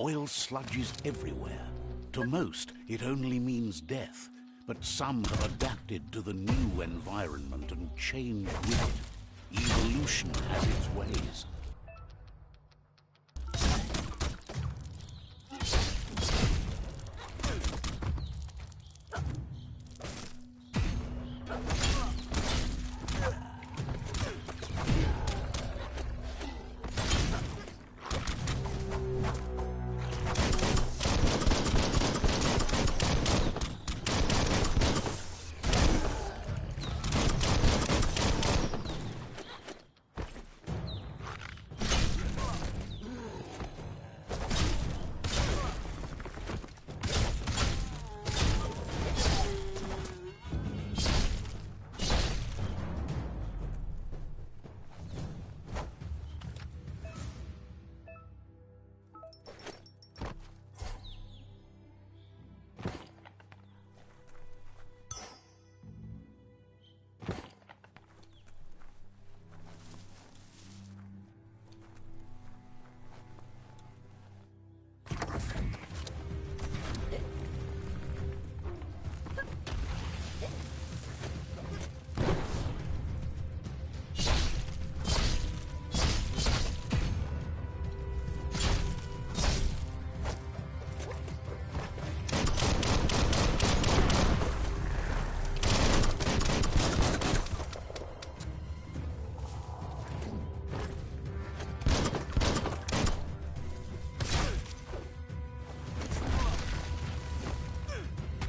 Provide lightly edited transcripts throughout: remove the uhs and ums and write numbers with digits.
Oil sludges everywhere. To most, it only means death, but some have adapted to the new environment and changed with it. Evolution has its ways.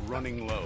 Running low.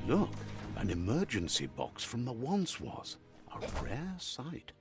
Look, an emergency box from the once was. A rare sight.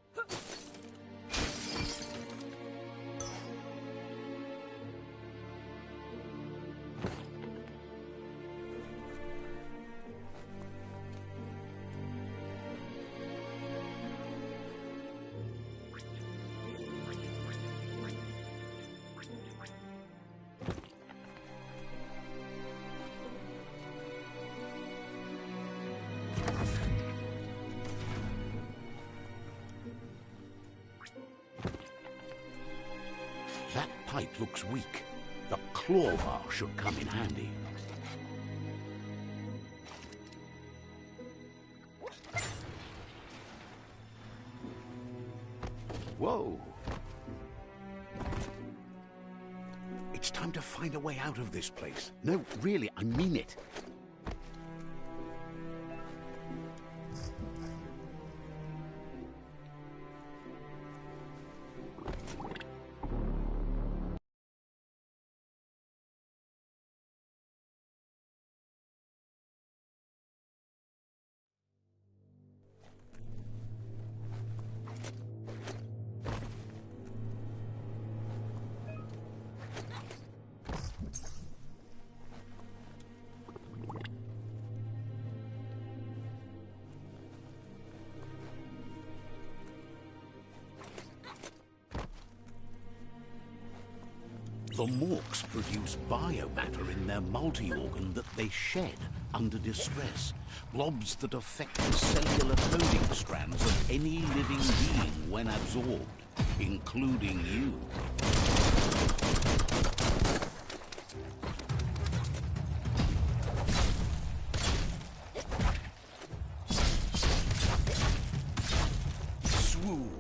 That pipe looks weak. The claw bar should come in handy. Whoa! It's time to to find a way out of this place. No, really, I mean it. The morks produce biomatter in their multi-organ that they shed under distress. Blobs that affect the cellular coding strands of any living being when absorbed, including you. Swoon.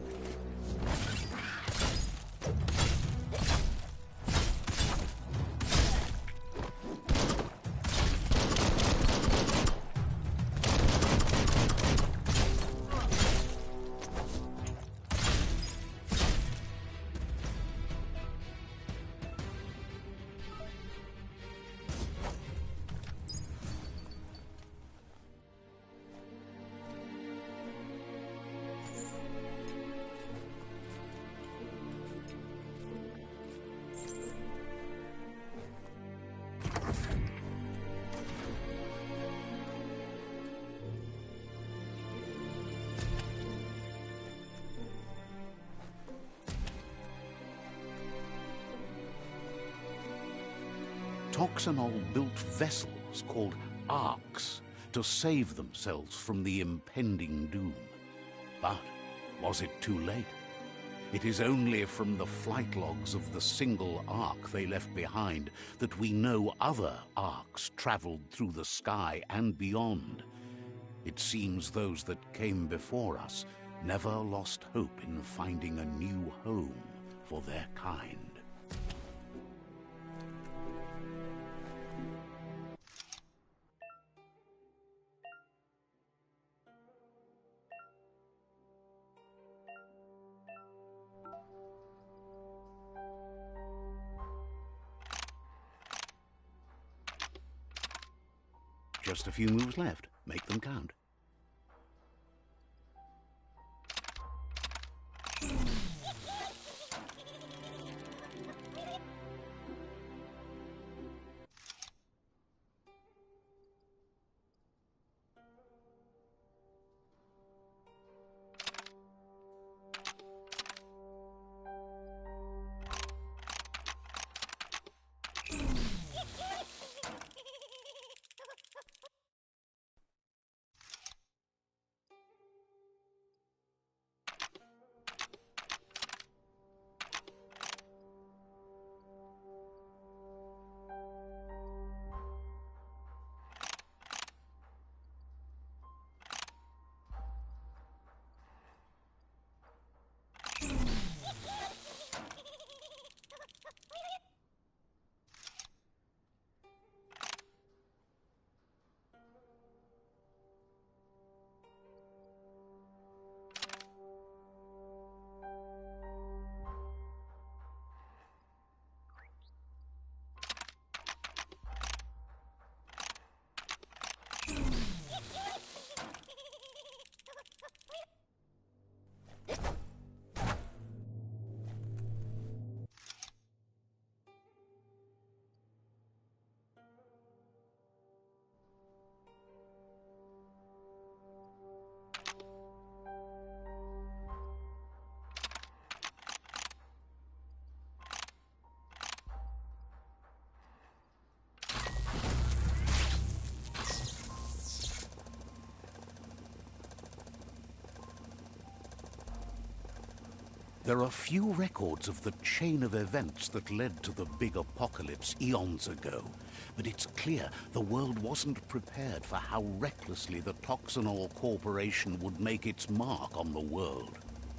Toxanol built vessels called arks to save themselves from the impending doom. But was it too late? It is only from the flight logs of the single ark they left behind that we know other arks traveled through the sky and beyond. It seems those that came before us never lost hope in finding a new home for their kind. Just a few moves left. Make them count. There are few records of the chain of events that led to the big apocalypse eons ago, but it's clear the world wasn't prepared for how recklessly the Toxanol Corporation would make its mark on the world.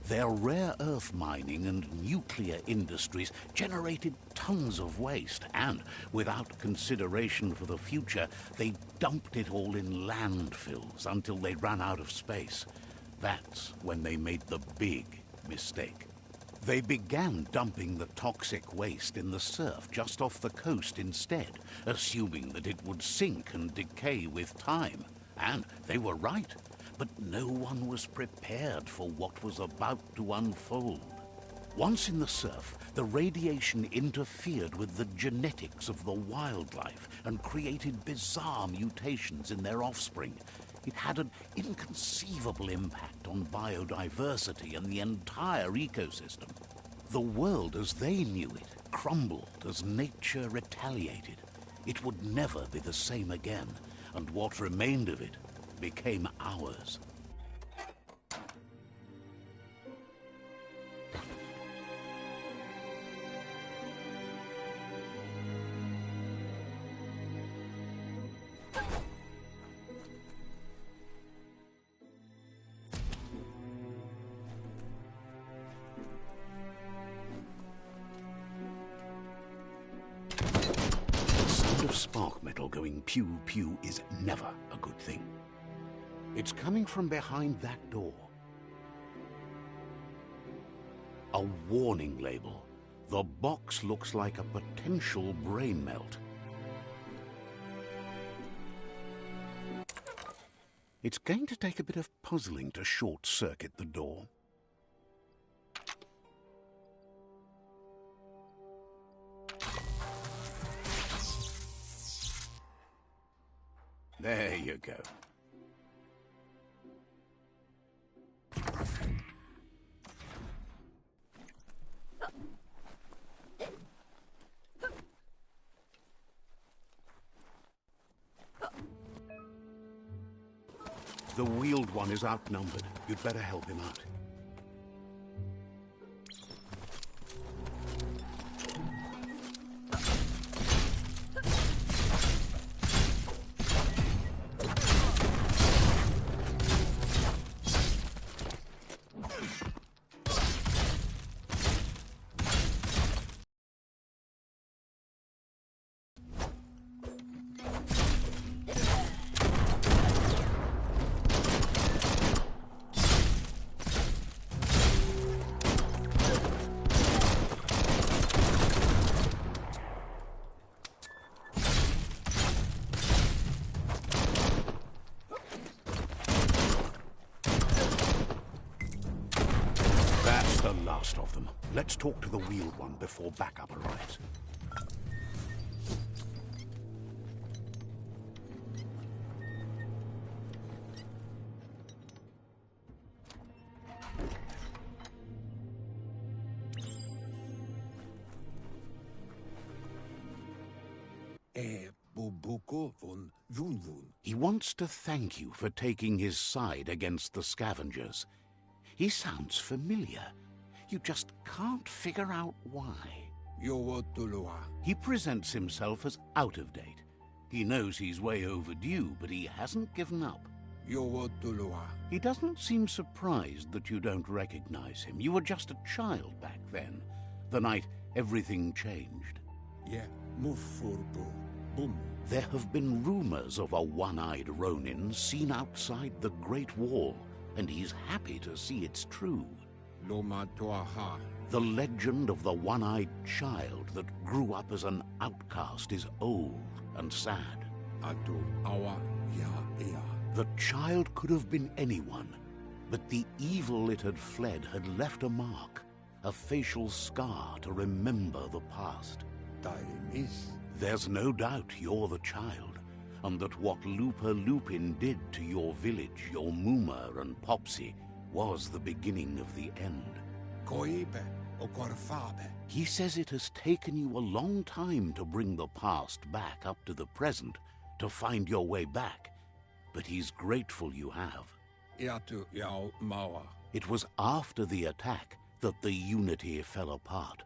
Their rare earth mining and nuclear industries generated tons of waste, and without consideration for the future, they dumped it all in landfills until they ran out of space. That's when they made the big mistake. They began dumping the toxic waste in the surf just off the coast instead, assuming that it would sink and decay with time. And they were right. But no one was prepared for what was about to unfold. Once in the surf, the radiation interfered with the genetics of the wildlife and created bizarre mutations in their offspring. It had an inconceivable impact on biodiversity and the entire ecosystem. The world as they knew it crumbled as nature retaliated. It would never be the same again, and what remained of it became ours. The sound of spark metal going pew-pew is never a good thing. It's coming from behind that door. A warning label. The box looks like a potential brain melt. It's going to take a bit of puzzling to short-circuit the door. There you go. The wheeled one is outnumbered. You'd better help him out. The last of them. Let's talk to the wheeled one before backup arrives. He wants to thank you for taking his side against the scavengers. He sounds familiar. You just can't figure out why. He presents himself as out of date. He knows he's way overdue, but he hasn't given up. He doesn't seem surprised that you don't recognize him. You were just a child back then, the night everything changed. There have been rumors of a one-eyed Ronin seen outside the Great Wall, and he's happy to see it's true. The legend of the one-eyed child that grew up as an outcast is old and sad. The child could have been anyone, but the evil it had fled had left a mark, a facial scar to remember the past. There's no doubt you're the child, and that what Lupa Lupin did to your village, your Muma and Popsy, was the beginning of the end. He says it has taken you a long time to bring the past back up to the present, to find your way back, but he's grateful you have. It was after the attack that the unity fell apart.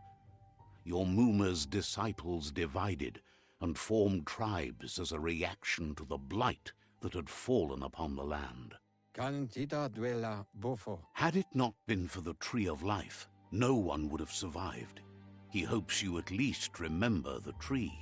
Your Muma's disciples divided and formed tribes as a reaction to the blight that had fallen upon the land. Had it not been for the Tree of Life, no one would have survived. He hopes you at least remember the tree.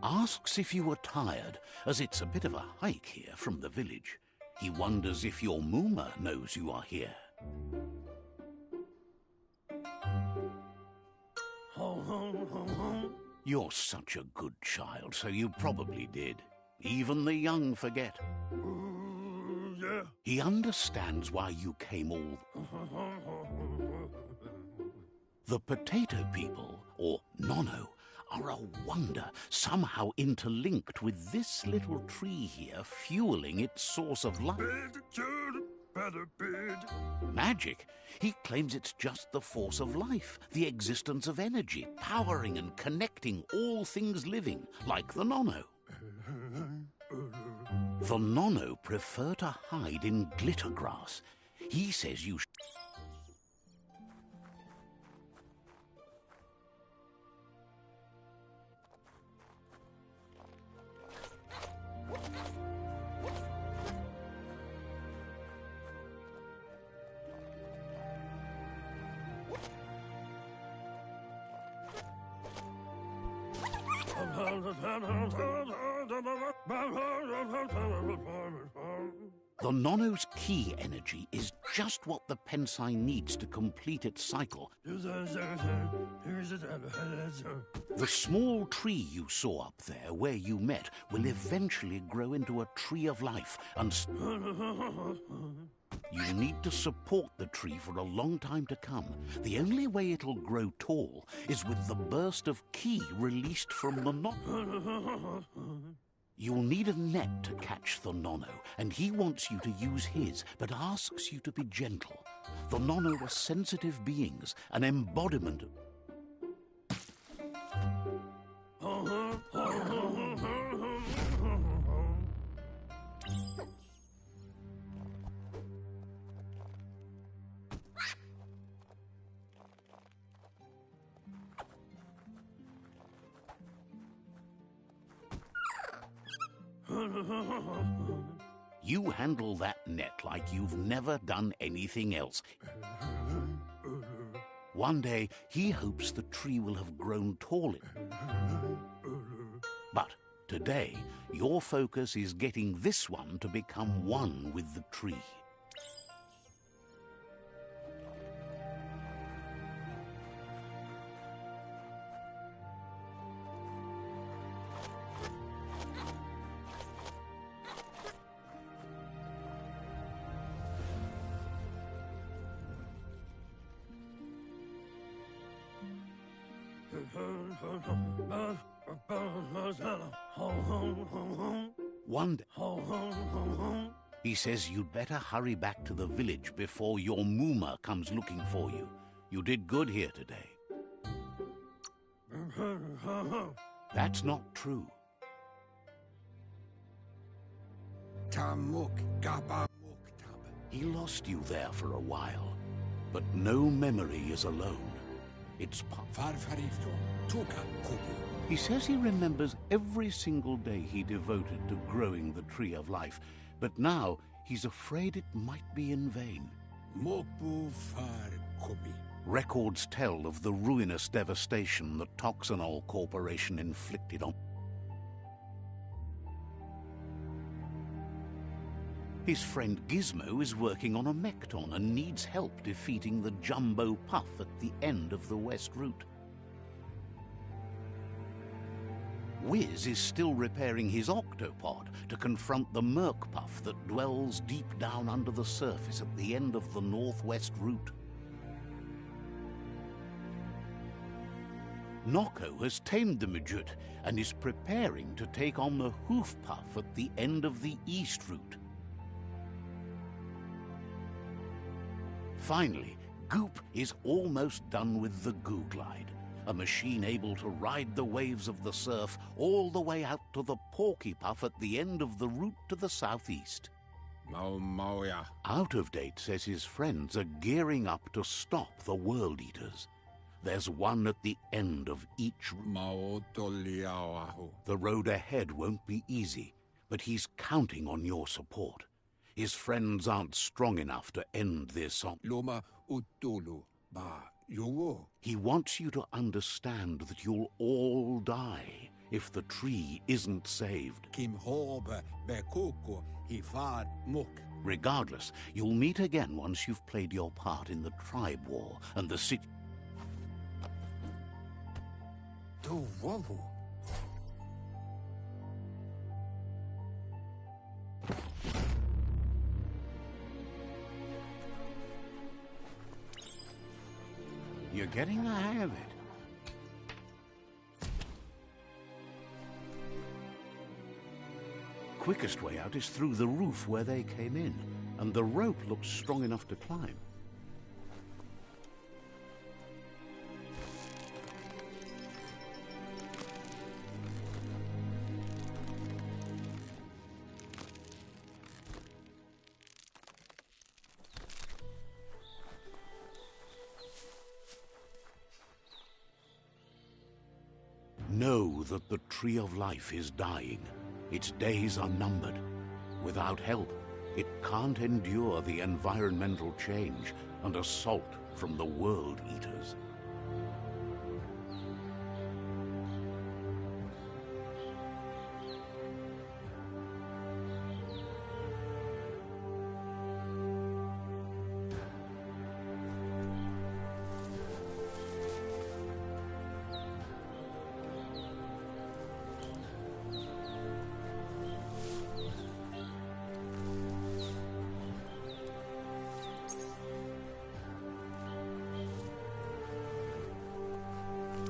Asks if you are tired, as it's a bit of a hike here from the village. He wonders if your Mooma knows you are here. You're such a good child, so you probably did. Even the young forget. Yeah. He understands why you came all... The potato people, or Nono, are a wonder, somehow interlinked with this little tree here, fueling its source of life. Magic? He claims it's just the force of life, the existence of energy, powering and connecting all things living, like the Nono. The Nono prefer to hide in glitter grass. He says you The Nono's key energy is just what the Pensai needs to complete its cycle. The small tree you saw up there where you met will eventually grow into a tree of life, and you need to support the tree for a long time to come. The only way it'll grow tall is with the burst of ki released from the Nono. You'll need a net to catch the Nono, and he wants you to use his, but asks you to be gentle. The Nono are sensitive beings, an embodiment of... You handle that net like you've never done anything else. One day, he hopes the tree will have grown tall. But today, your focus is getting this one to become one with the tree. One day, he says you'd better hurry back to the village before your Mooma comes looking for you. You did good here today. That's not true. He lost you there for a while, but no memory is alone. It's He says he remembers every single day he devoted to growing the Tree of Life, but now he's afraid it might be in vain. Records tell of the ruinous devastation the Toxanol Corporation inflicted on. His friend Gizmo is working on a Mekton and needs help defeating the Jumbo Puff at the end of the West Route. Wiz is still repairing his octopod to confront the Merc Puff that dwells deep down under the surface at the end of the Northwest Route. Noko has tamed the Midget and is preparing to take on the Hoof Puff at the end of the East Route. Finally, Goop is almost done with the Goo Glide, a machine able to ride the waves of the surf all the way out to the Porky Puff at the end of the route to the southeast. Out of Date says his friends are gearing up to stop the World Eaters. There's one at the end of each route. The road ahead won't be easy, but he's counting on your support. His friends aren't strong enough to end this on. He wants you to understand that you'll all die if the tree isn't saved. Regardless, you'll meet again once you've played your part in the tribe war and the city. You're getting the hang of it. Quickest way out is through the roof where they came in, and the rope looks strong enough to climb. Know that the Tree of Life is dying. Its days are numbered. Without help, it can't endure the environmental change and assault from the World Eaters.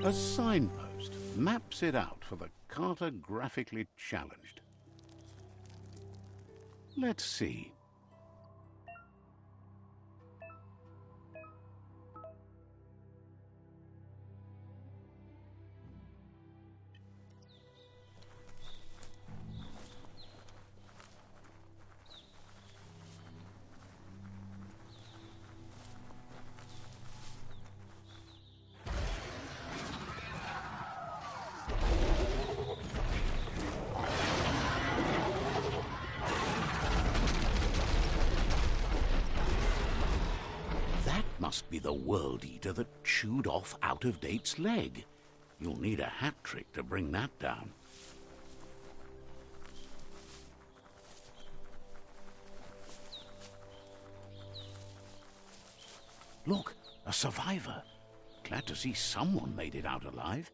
A signpost maps it out for the cartographically challenged. Let's see. Must be the World Eater that chewed off Out of Date's leg. You'll need a hat trick to bring that down. Look, a survivor. Glad to see someone made it out alive.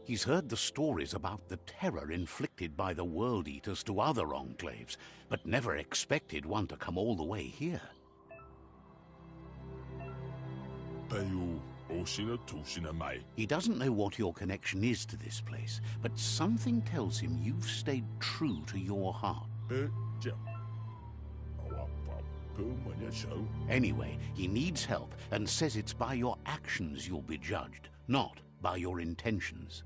He's heard the stories about the terror inflicted by the World Eaters to other enclaves, but never expected one to come all the way here. He doesn't know what your connection is to this place, but something tells him you've stayed true to your heart. Anyway, he needs help and says it's by your actions you'll be judged, not by your intentions.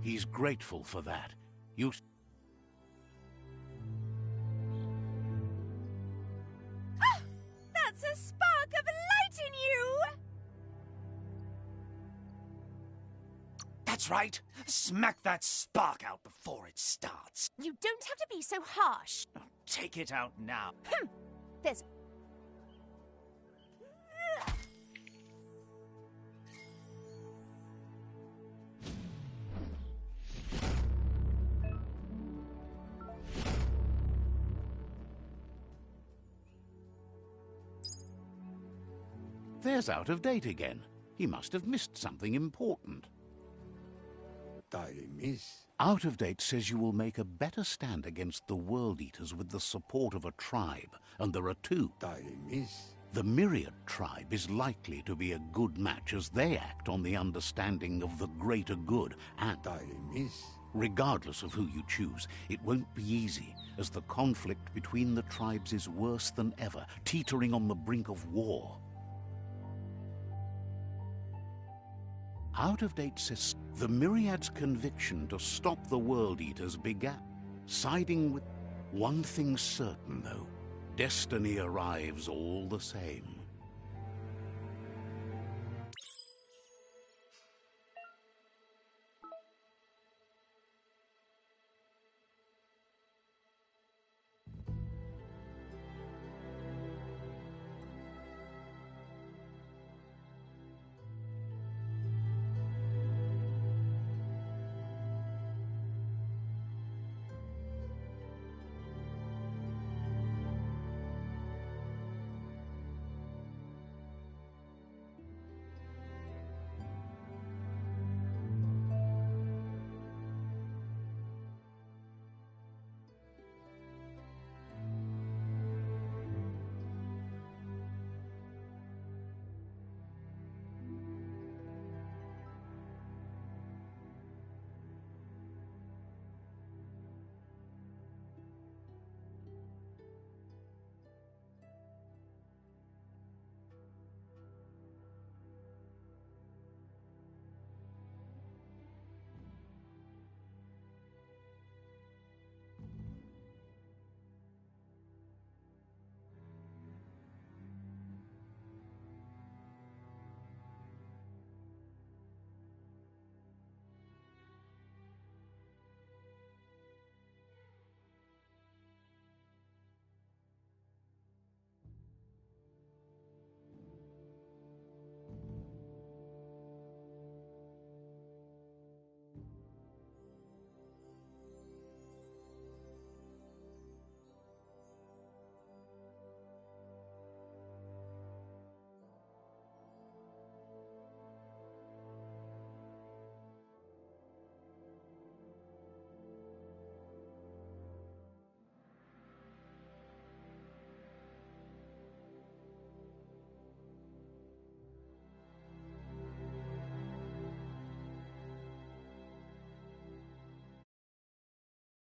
He's grateful for that. That's a spark of light in you! That's right. Smack that spark out before it starts. You don't have to be so harsh. Oh, take it out now. There's... There's Out of Date again. He must have missed something important. Out of Date says you will make a better stand against the World Eaters with the support of a tribe, and there are two. The Myriad tribe is likely to be a good match as they act on the understanding of the greater good, and Regardless of who you choose, it won't be easy, as the conflict between the tribes is worse than ever, teetering on the brink of war. Out-of-date says the Myriad's conviction to stop the World Eaters began, siding with one thing certain, though. Destiny arrives all the same.